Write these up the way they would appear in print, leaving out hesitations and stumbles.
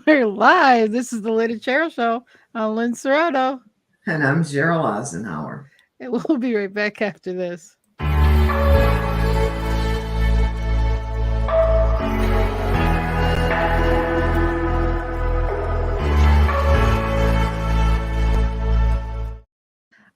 We're live. This is the Lynn Serrano Show. I'm Lynn Serrano. And I'm Sheryl Isenhour. And we'll be right back after this.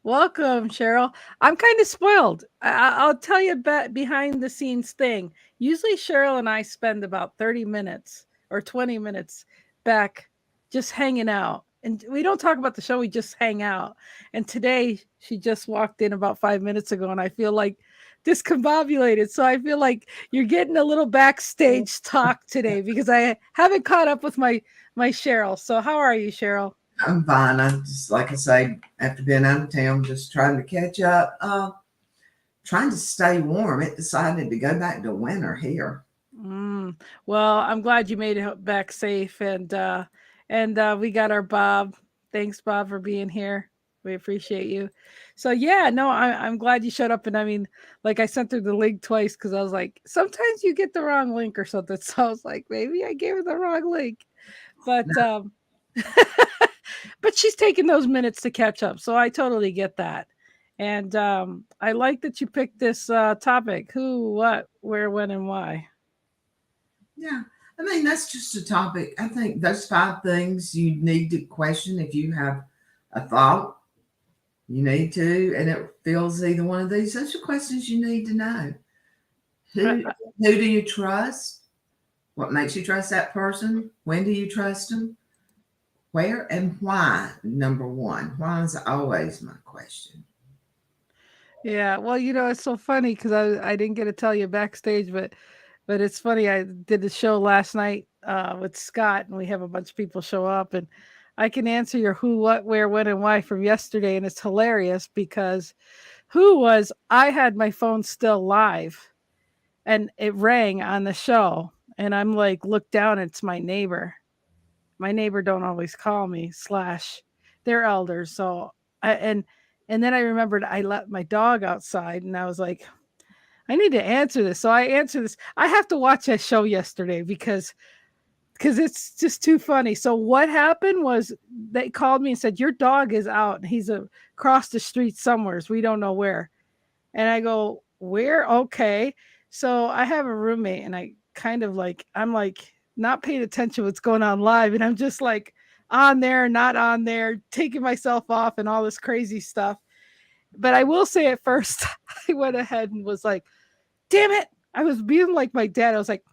Welcome, Cheryl. I'm kind of spoiled. I'll tell you a behind the scenes thing. Usually, Cheryl and I spend about 30 minutes or 20 minutes back just hanging out. And we don't talk about the show, we just hang out. And today, she just walked in about 5 minutes ago, and I feel like discombobulated. So I feel like you're getting a little backstage talk today because I haven't caught up with my Cheryl. So, how are you, Cheryl? I'm fine. I'm just, like I say, after being out of town, just trying to catch up, trying to stay warm. It decided to go back to winter here. Mm. Well, I'm glad you made it back safe, and we got our Bob. Thanks, Bob, for being here. We appreciate you. So yeah, no, I'm glad you showed up. And I mean, like I sent her the link twice because I was like, sometimes you get the wrong link or something. So I was like, maybe I gave her the wrong link, but but she's taking those minutes to catch up. So I totally get that. And I like that you picked this topic: who, what, where, when, and why. Yeah. I mean, that's just a topic. I think those 5 things you need to question if you have a thought, you need to, and it feels either one of these. Those are questions you need to know. Uh, Who who do you trust? What makes you trust that person? When do you trust them? Where and why? Number one. Why is always my question. Yeah, well, it's so funny because I didn't get to tell you backstage, but it's funny. I did the show last night with Scott, and we have a bunch of people show up, and I can answer your who, what, where, when, and why from yesterday, and it's hilarious because who was I had my phone still live, and it rang on the show, and I'm like, look down, it's my neighbor. My neighbor don't always call me slash they're elders, so and then I remembered I let my dog outside, and I was like, I need to answer this. So I answer this. I have to watch that show yesterday because it's just too funny. So what happened was they called me and said your dog is out. He's across the street somewhere. We don't know where. And I go, where? Okay. So I have a roommate, and I kind of like I'm like not paying attention what's going on live, and I'm just like on there, not on there, taking myself off, and all this crazy stuff. But I will say at first, I went ahead and was like, damn it. I was being like my dad. I was like,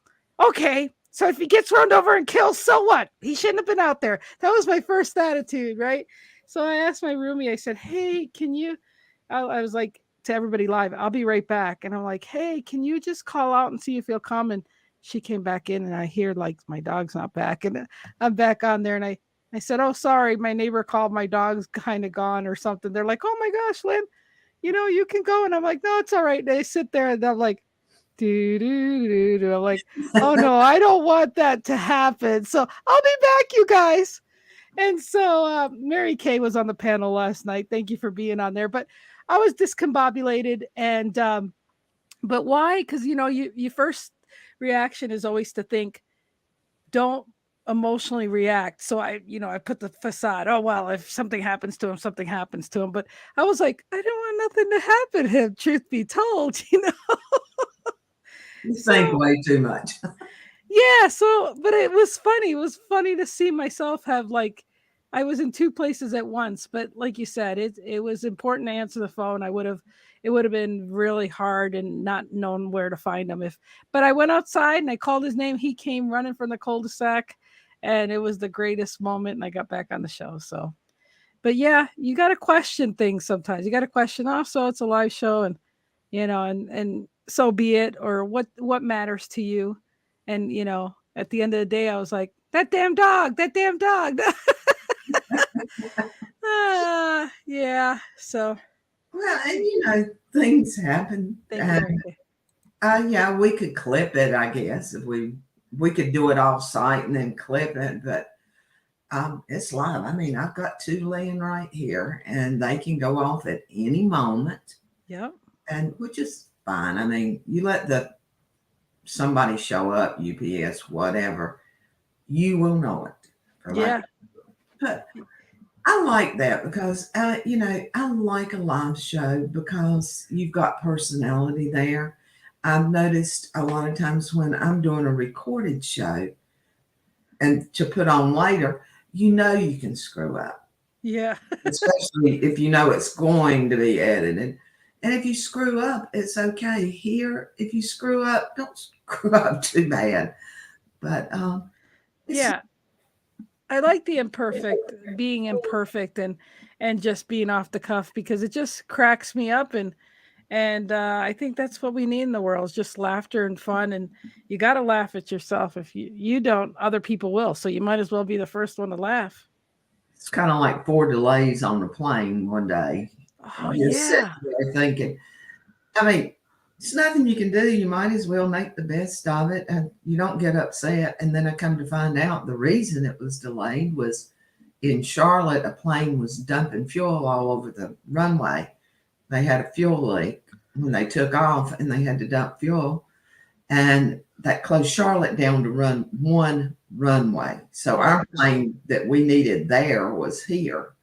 okay, so if he gets run over and killed, so what? He shouldn't have been out there. That was my first attitude, right? So I asked my roomie, I said, hey, can you? I was like to everybody live, I'll be right back. And I'm like, hey, can you just call out and see if he'll come? And she came back in, and I hear like my dog's not back. And I'm back on there, and I said, oh, sorry, my neighbor called, my dog's kind of gone or something. They're like, oh my gosh, Lynn, you can go. And I'm like, no, it's all right. And they sit there, and I'm like, do, do, do, do. I'm like, oh no, I don't want that to happen. So I'll be back, you guys. And so Mary Kay was on the panel last night. Thank you for being on there. But I was discombobulated, and but why? Because you first reaction is always to think, don't emotionally react. So I put the facade. Oh well, if something happens to him, something happens to him. But I was like, I don't want nothing to happen to him. Truth be told, You think So way too much. yeah, so but it was funny. It was funny to see myself have like I was in two places at once, but like you said, it was important to answer the phone. It would have been really hard and not known where to find him if but I went outside and I called his name. He came running from the cul-de-sac, and it was the greatest moment, and I got back on the show. So but yeah, you gotta question things sometimes. You gotta question, oh, so it's a live show, and and so be it, or what matters to you. And at the end of the day, I was like, that damn dog, that damn dog. Yeah. So Well, and things happen. thank you, Mary Kay. Yeah, we could clip it, I guess, if we could do it off site and then clip it, but it's live. I mean, I've got two laying right here, and they can go off at any moment, Yep. and which is fine. I mean, you let the somebody show up, UPS, whatever. you will know it. For like, Yeah. but I like that because I like a live show because you've got personality there. I've noticed a lot of times when I'm doing a recorded show and to put on later, you can screw up, Yeah. especially if you know it's going to be edited. And if you screw up, it's okay. Here, if you screw up, don't screw up too bad. But it's Yeah. I like the imperfect, being imperfect, and just being off the cuff, because it just cracks me up, and I think that's what we need in the world, is just laughter and fun. And you got to laugh at yourself. If you don't, other people will. So you might as well be the first one to laugh. it's kind of like 4 delays on the plane one day. Oh You're sitting yeah. there thinking, I mean, it's nothing you can do. You might as well make the best of it, and you don't get upset. And then I come to find out the reason it was delayed was in Charlotte, a plane was dumping fuel all over the runway. They had a fuel leak when they took off, and they had to dump fuel, and that closed Charlotte down to run one runway. So Right. our plane that we needed there was here.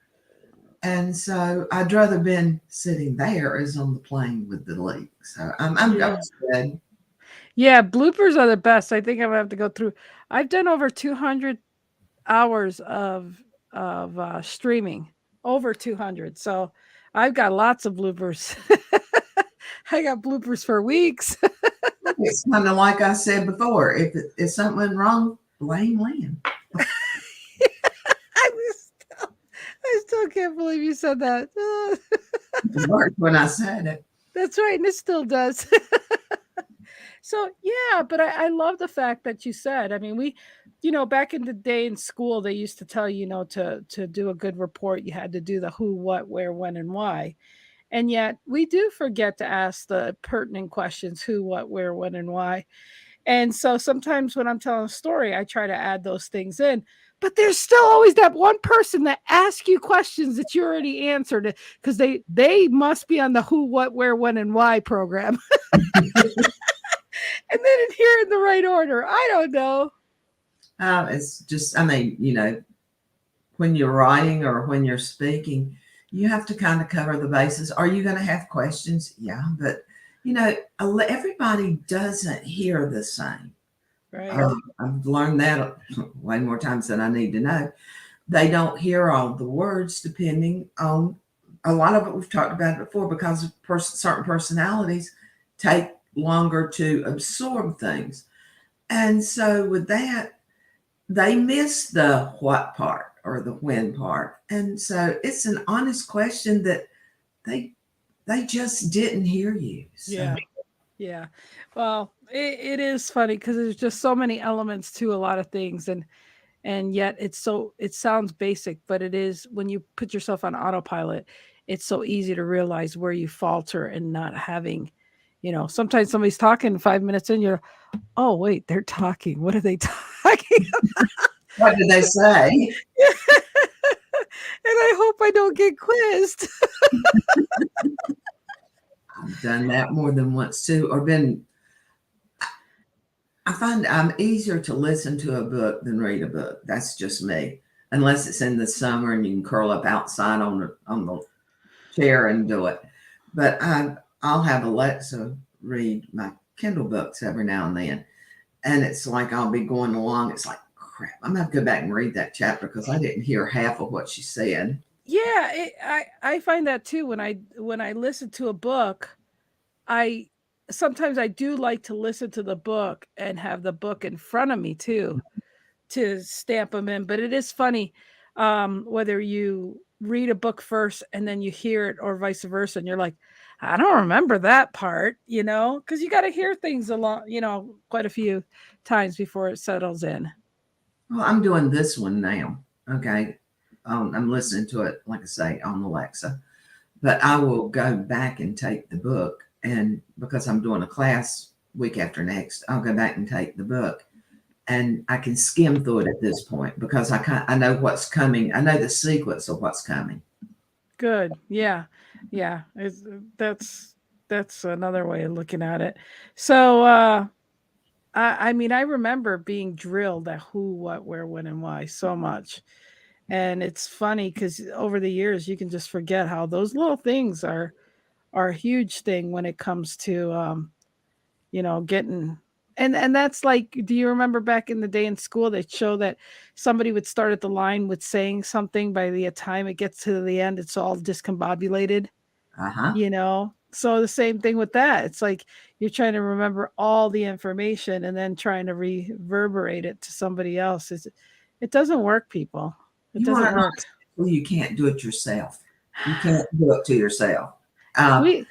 And so I'd rather been sitting there as on the plane with the leak. So I Yeah. was good. Yeah, bloopers are the best. I think I'm gonna have to go through. I've done over 200 hours of streaming, over 200. So I've got lots of bloopers. I got bloopers for weeks. It's kind of like I said before. If something went wrong, blame Lynn. I still, I still can't believe you said that. It worked when I said it. That's right, and it still does. So yeah, but I love the fact that you said. I mean, back in the day in school, they used to tell you, to do a good report, you had to do the who, what, where, when, and why. And yet we do forget to ask the pertinent questions: who, what, where, when, and why. And so sometimes when I'm telling a story, I try to add those things in. But there's still always that one person that asks you questions that you already answered, because they must be on the who, what, where, when, and why program, and then hear in the right order. I don't know. It's just, I mean, when you're writing or when you're speaking, you have to kind of cover the bases. Are you going to have questions? Yeah, but everybody doesn't hear the same. Right. I've learned that way more times than I need to know. They don't hear all the words depending on a lot of it. We've talked about it before because of certain personalities take longer to absorb things. And so with that, they miss the what part or the when part. And so it's an honest question that they they just didn't hear you. So Yeah. Yeah. Well, it is funny because there's just so many elements to a lot of things, and yet it sounds basic, but it is, when you put yourself on autopilot, it's so easy to realize where you falter and not having, sometimes somebody's talking 5 minutes in, you're, oh wait, they're talking. What are they talking? what did they say? And I hope I don't get quizzed. I've done that more than once too, or been. I find I'm easier to listen to a book than read a book. That's just me. Unless it's in the summer and you can curl up outside on the chair and do it. But I'll have Alexa read my Kindle books every now and then, and it's like I'll be going along. It's like crap. I'm gonna have to go back and read that chapter because I didn't hear half of what she said. Yeah, I find that too when I listen to a book. I Sometimes I do like to listen to the book and have the book in front of me too, to stamp them in. But it is funny, whether you read a book first and then you hear it, or vice versa, and you're like, I don't remember that part, because you got to hear things along, quite a few times before it settles in. Well, I'm doing this one now. Okay, I'm listening to it, like I say, on Alexa. But I will go back and take the book, and because I'm doing a class week after next, I'll go back and take the book, and I can skim through it at this point because I know what's coming. I know the sequence of what's coming. Good. Yeah. Yeah. That's another way of looking at it. So I mean, I remember being drilled at who, what, where, when, and why so much. And it's funny because over the years, you can just forget how those little things are a huge thing when it comes to getting. And that's like, do you remember back in the day in school they show that somebody would start at the line with saying something, by the time it gets to the end, it's all discombobulated, Uh-huh. So the same thing with that. It's like you're trying to remember all the information and then trying to reverberate it to somebody else. It doesn't work, people. It You want doesn't to know work. well, you can't do it yourself. You can't do it to yourself. Uh, We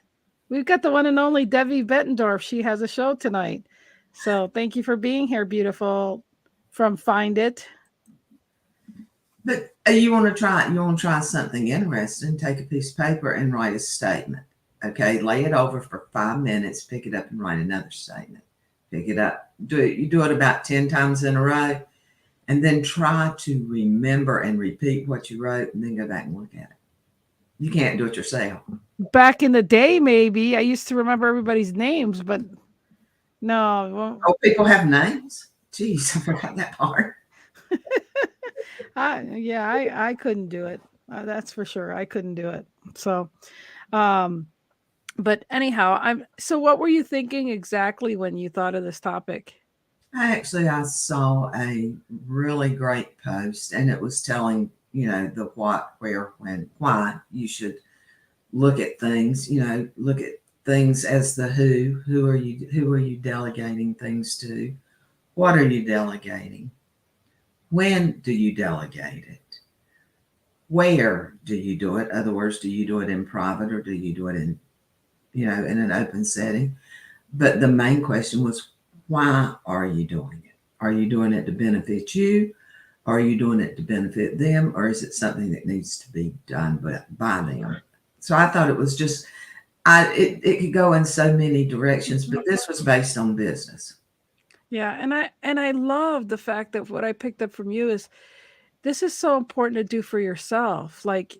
we've got the one and only Debbie Bettendorf. She has a show tonight. So thank you for being here, beautiful, from Find It. but you want to try something interesting, take a piece of paper and write a statement. Okay, lay it over for 5 minutes, pick it up and write another statement. Pick it up. You do it about 10 times in a row, and then try to remember and repeat what you wrote and then go back and look at it. You can't do it yourself. Back in the day, maybe I used to remember everybody's names, but no. Well, Oh, people have names? Jeez, I forgot that part. I couldn't do it. That's for sure. I couldn't do it. So, um, but anyhow, I'm. So, what were you thinking exactly when you thought of this topic? I saw a really great post, and it was telling the what, where, when, why you should look at things. Look at things as the who. Who are you delegating things to? What are you delegating? When do you delegate it? Where do you do it? In other words, do you do it in private or do you do it in an open setting? But the main question was, why are you doing it? Are you doing it to benefit you? Are you doing it to benefit them? Or is it something that needs to be done by them? So I thought it was just, it could go in so many directions, but this was based on business. Yeah, and I love the fact that what I picked up from you is this is so important to do for yourself. Like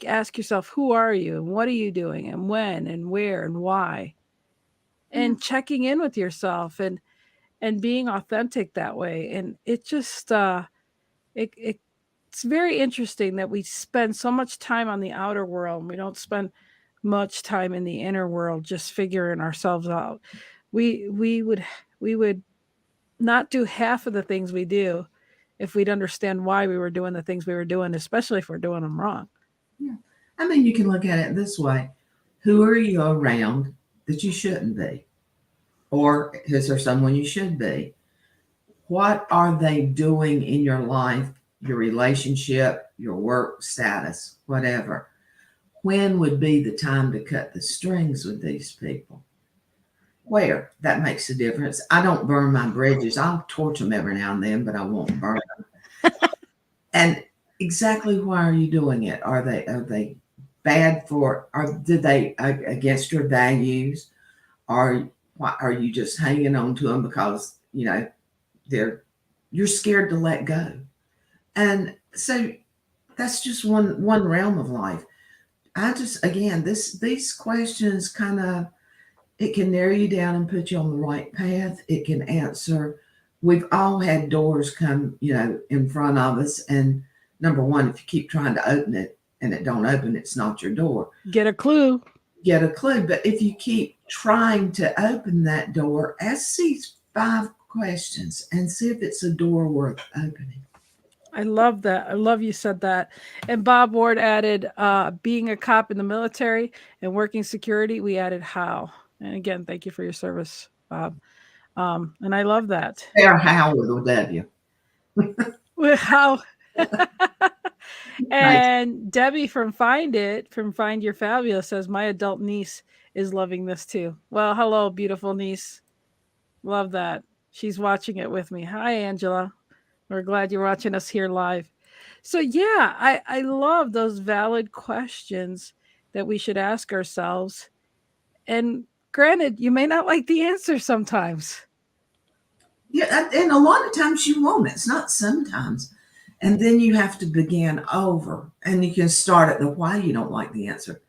ask yourself, who are you and what are you doing and when and where and why? Yeah. And checking in with yourself and being authentic that way. And it just it's very interesting that we spend so much time on the outer world and we don't spend much time in the inner world just figuring ourselves out. We would not do half of the things we do if we'd understand why we were doing the things we were doing, especially if we're doing them wrong. Yeah. I mean, you can look at it this way. Who are you around that you shouldn't be? Or is there someone you should be? What are they doing in your life, your relationship, your work status, whatever? When would be the time to cut the strings with these people? Where? That makes a difference. I don't burn my bridges. I'll torch them every now and then, but I won't burn them. And exactly why are you doing it? Are they bad for? Are did they against your values? Are why are you just hanging on to them because they're you're scared to let go? And so that's just one realm of life. I just again these questions kind of it can narrow you down and put you on the right path. It can answer. We've all had doors come in front of us, and number one, if you keep trying to open it and it don't open, it's not your door. Get a clue. Get a clue. But if you keep trying to open that door, ask these 5 questions and see if it's a door worth opening. I love that. I love you said that. And Bob Ward added, being a cop in the military and working security, we added how. And again, thank you for your service, Bob. And I love that. Fair how with a W. Well, how. Right. And Debbie from Find Your Fabulous says, my adult niece is loving this too. Well, hello, beautiful niece. Love that. She's watching it with me. Hi, Angela. We're glad you're watching us here live. So yeah, I love those valid questions that we should ask ourselves. And granted, you may not like the answer sometimes. Yeah, and a lot of times you won't. It's not sometimes. And then you have to begin over. And you can start at the why you don't like the answer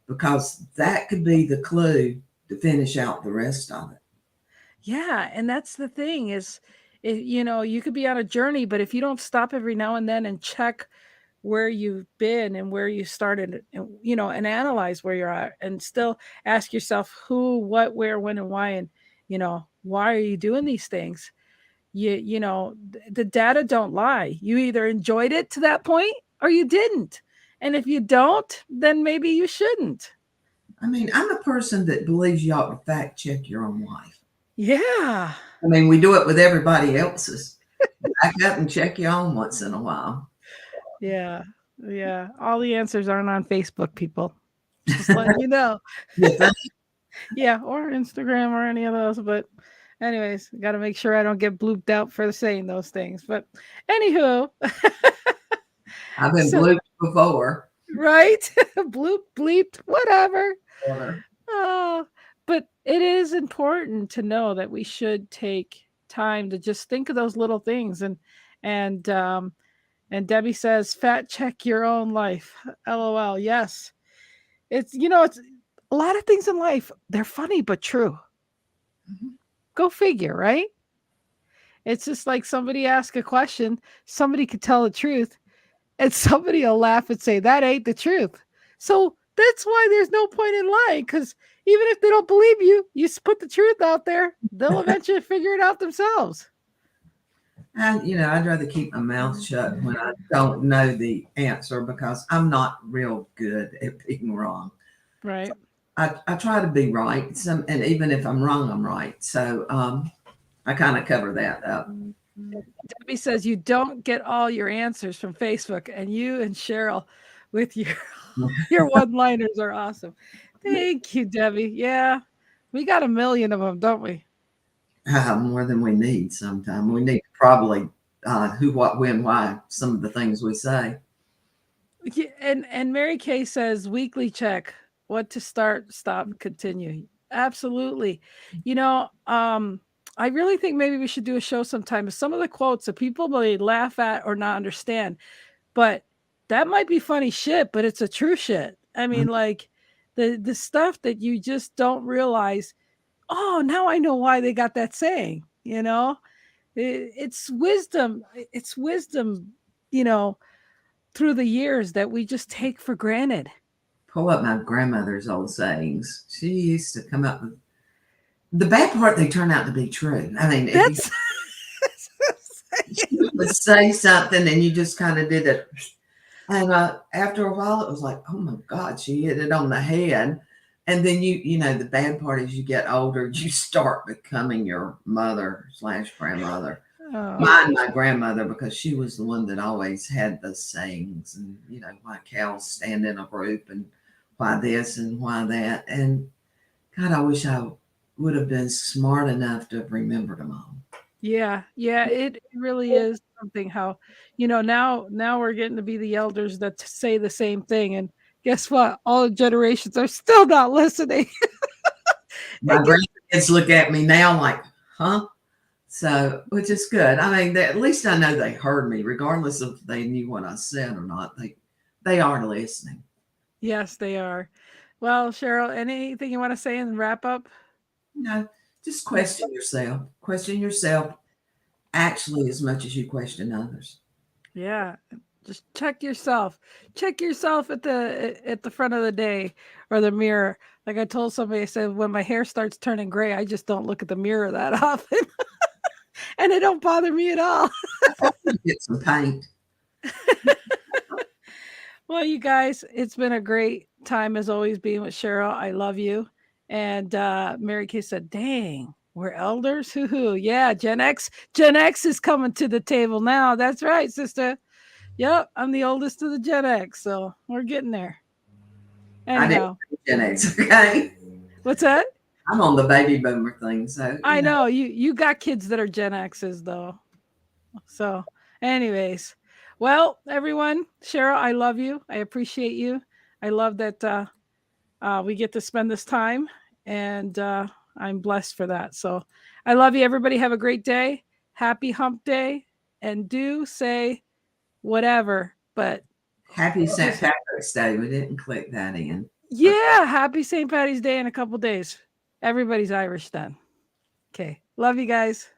because that could be the clue to finish out the rest of it. Yeah, and that's the thing is, you could be on a journey, but if you don't stop every now and then and check where you've been and where you started, and and analyze where you're at, and still ask yourself who, what, where, when, and why, and why are you doing these things? The data don't lie. You either enjoyed it to that point or you didn't. And if you don't, then maybe you shouldn't. I mean, I'm a person that believes you ought to fact check your own life. Yeah. I mean, we do it with everybody else's. Back up and check your own once in a while. Yeah. Yeah. All the answers aren't on Facebook, people. Just letting you know. You think? Yeah, or Instagram or any of those. But anyways, got to make sure I don't get blooped out for saying those things. But anywho, I've been so blooped before. right, bloop, bleeped, whatever. Or, Oh, but it is important to know that we should take time to just think of those little things, and and Debbie says, "Fat check your own life." LOL. Yes, it's a lot of things in life. They're funny but true. Mhm. Go figure, right? It's just like somebody ask a question, somebody could tell the truth, and somebody will laugh and say that ain't the truth. So that's why there's no point in lying, because even if they don't believe you, you put the truth out there, they'll eventually figure it out themselves. And I'd rather keep my mouth shut when I don't know the answer because I'm not real good at being wrong. Right. I try to be right, and even if I'm wrong, I'm right. So I kind of cover that up. Debbie says you don't get all your answers from Facebook, and you and Cheryl with your your one-liners are awesome. Thank you, Debbie. Yeah, we got a million of them, don't we? More than we need sometimes. We need probably who, what, when, why, some of the things we say. Yeah, and Mary Kay says weekly check, what to start, stop, continue. Absolutely. I really think maybe we should do a show sometime of some of the quotes that people may laugh at or not understand, but that might be funny shit, but it's a true shit. I Mm, mean, like the stuff that you just don't realize. Oh, now I know why they got that saying. It's wisdom. It's wisdom. You know, through the years that we just take for granted. Pull up my grandmother's old sayings. She used to come up with the bad part, they turn out to be true. I mean, if you That's she would say something and you just kind of did it. And after a while, it was like, oh my God, she hit it on the head. And then the bad part is you get older, you start becoming your mother slash grandmother. oh, Mine, my grandmother, because she was the one that always had the sayings and, why cows stand in a group and why this and why that. And God, I wish I would have been smart enough to have remembered them all. yeah, yeah. It really is something how now we're getting to be the elders that say the same thing, and guess what? All the generations are still not listening. My It gets grandkids look at me now like, huh? So, which is good. I mean, at least I know they heard me, regardless of if they knew what I said or not. They are listening. Yes, they are. Well, Cheryl, anything you want to say and wrap up? You know, just question yourself. Question yourself actually as much as you question others. Yeah. Just check yourself. Check yourself at the front of the day or the mirror. Like I told somebody, I said, when my hair starts turning gray, I just don't look at the mirror that often. And it don't bother me at all. Get some paint. Well, you guys, it's been a great time as always being with Cheryl. I love you. And Mary Kay said, dang, we're elders. Hoo hoo. Yeah, Gen X. Gen X is coming to the table now. That's right, sister. Yep, I'm the oldest of the Gen X, so we're getting there. I didn't Anyhow, Gen X, okay? what's that? I'm on the baby boomer thing, so I know you got kids that are Gen X's though. So, anyways, well, everyone, Cheryl, I love you. I appreciate you. I love that we get to spend this time, and I'm blessed for that. So, I love you. Everybody, have a great day. Happy Hump Day, and do say whatever. But happy St. just Patrick's Day. We didn't click that in. yeah, happy St. Patty's Day in a couple days. Everybody's Irish then. Okay. Love you guys.